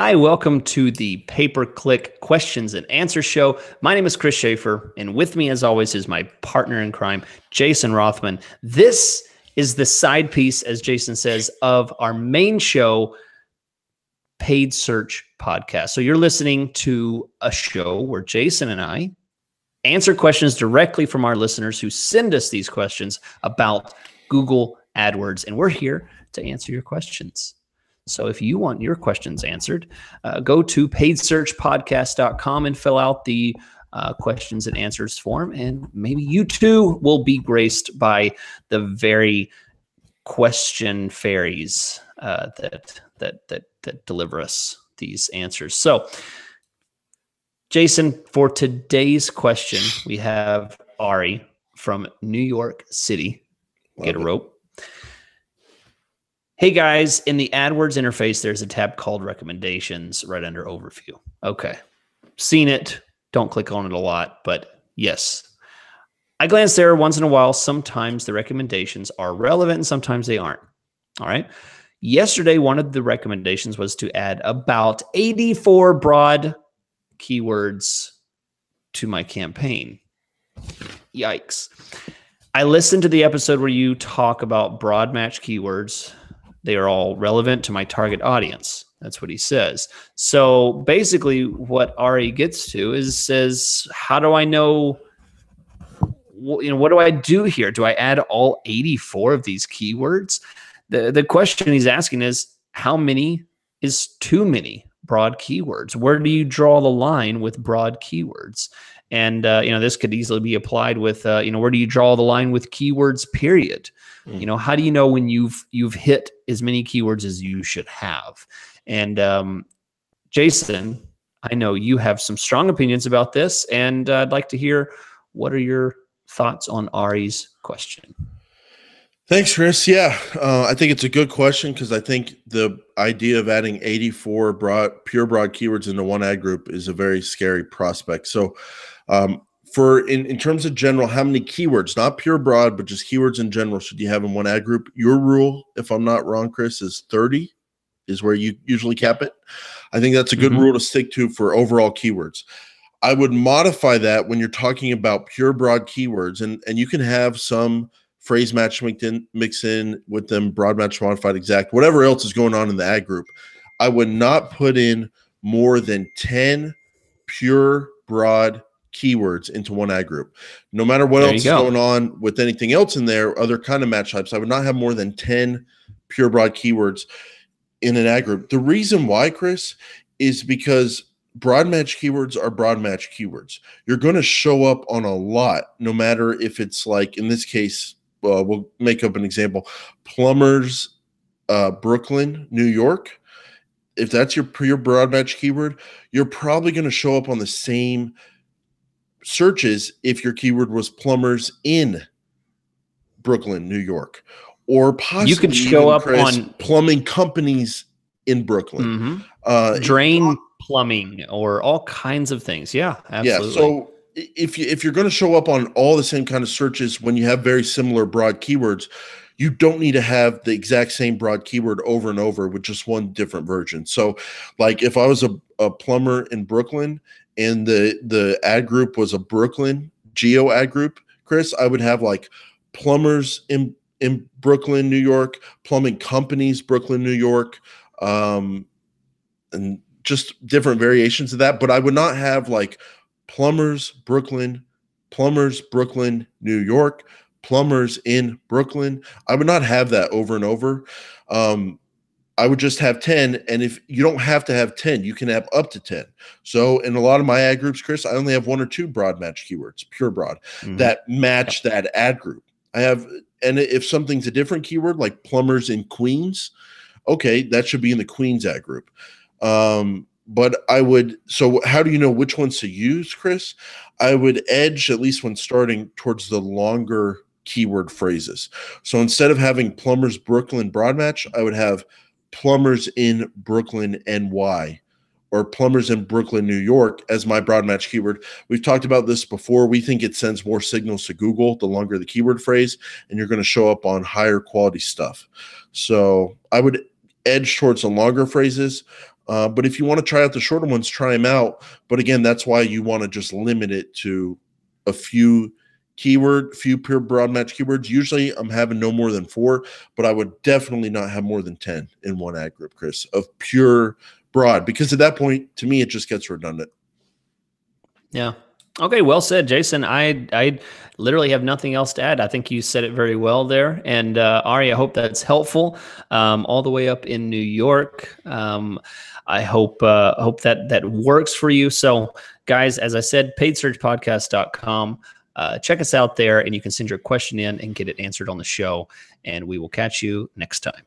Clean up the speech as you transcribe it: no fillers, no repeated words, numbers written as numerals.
Hi, welcome to the pay-per-click questions and answer show. My name is Chris Schaefer, and with me, as always, is my partner in crime, Jason Rothman. This is the side piece, as Jason says, of our main show, Paid Search Podcast. So you're listening to a show where Jason and I answer questions directly from our listeners who send us these questions about Google AdWords, and we're here to answer your questions. So if you want your questions answered, go to paidsearchpodcast.com and fill out the questions and answers form, and maybe you too will be graced by the very question fairies that deliver us these answers. So, Jason, for today's question, we have Ari from New York City. Get a rope. Hey guys, in the AdWords interface, there's a tab called Recommendations right under Overview. Okay, seen it. Don't click on it a lot, but yes. I glance there once in a while. Sometimes the recommendations are relevant and sometimes they aren't. All right. Yesterday, one of the recommendations was to add about 84 broad keywords to my campaign. Yikes. I listened to the episode where you talk about broad match keywords. They are all relevant to my target audience. That's what he says. So basically what Ari gets to is says, how do I know, what do I do here? Do I add all 84 of these keywords? The question he's asking is, how many is too many broad keywords? Where do you draw the line with broad keywords? And, this could easily be applied with, where do you draw the line with keywords, period? How do you know when you've hit as many keywords as you should have? And Jason, I know you have some strong opinions about this, and I'd like to hear, what are your thoughts on Ari's question? Thanks, Chris. Yeah, I think it's a good question because I think the idea of adding 84 pure broad keywords into one ad group is a very scary prospect. So in terms of general, how many keywords, not pure broad, but just keywords in general, should you have in one ad group? Your rule, if I'm not wrong, Chris, is 30 is where you usually cap it. I think that's a good rule to stick to for overall keywords. I would modify that when you're talking about pure broad keywords, and you can have some phrase match mix in with them, broad match, modified, exact, whatever else is going on in the ad group. I would not put in more than 10 pure broad keywords into one ad group. No matter what else is going on with anything else in there, other kind of match types, I would not have more than 10 pure broad keywords in an ad group. The reason why, Chris, is because broad match keywords are broad match keywords. You're going to show up on a lot, no matter if it's like, in this case, we'll make up an example, plumbers, Brooklyn, New York. If that's your pure broad match keyword, you're probably going to show up on the same searches if your keyword was plumbers in Brooklyn, New York, or possibly you could show up on plumbing companies in Brooklyn, drain plumbing, or all kinds of things. Yeah, absolutely. Yeah, so if you're going to show up on all the same kind of searches when you have very similar broad keywords, you don't need to have the exact same broad keyword over and over with just one different version. So like if I was a plumber in Brooklyn and the ad group was a Brooklyn geo ad group, Chris, I would have like plumbers in Brooklyn, New York, plumbing companies, Brooklyn, New York, and just different variations of that. But I would not have like plumbers, Brooklyn, New York, plumbers in Brooklyn. I would not have that over and over. I would just have 10. And if you don't have to have 10, you can have up to 10. So in a lot of my ad groups, Chris, I only have 1 or 2 broad match keywords, pure broad, that match that ad group. And if something's a different keyword, like plumbers in Queens, okay, that should be in the Queens ad group. But so how do you know which ones to use, Chris? I would edge, at least when starting, towards the longer keyword phrases. So instead of having plumbers Brooklyn broad match, I would have plumbers in Brooklyn, NY, or plumbers in Brooklyn, New York as my broad match keyword. We've talked about this before. We think it sends more signals to Google the longer the keyword phrase, and you're going to show up on higher quality stuff. So I would edge towards the longer phrases. But if you want to try out the shorter ones, try them out. But again, that's why you want to just limit it to a few pure broad match keywords. Usually I'm having no more than 4, but I would definitely not have more than 10 in one ad group, Chris, of pure broad, because at that point, to me, it just gets redundant. Yeah. Okay, well said, Jason. I literally have nothing else to add. I think you said it very well there. And Ari, I hope that's helpful. All the way up in New York. I hope that works for you. So, guys, as I said, paidsearchpodcast.com. Check us out there, and you can send your question in and get it answered on the show. And we will catch you next time.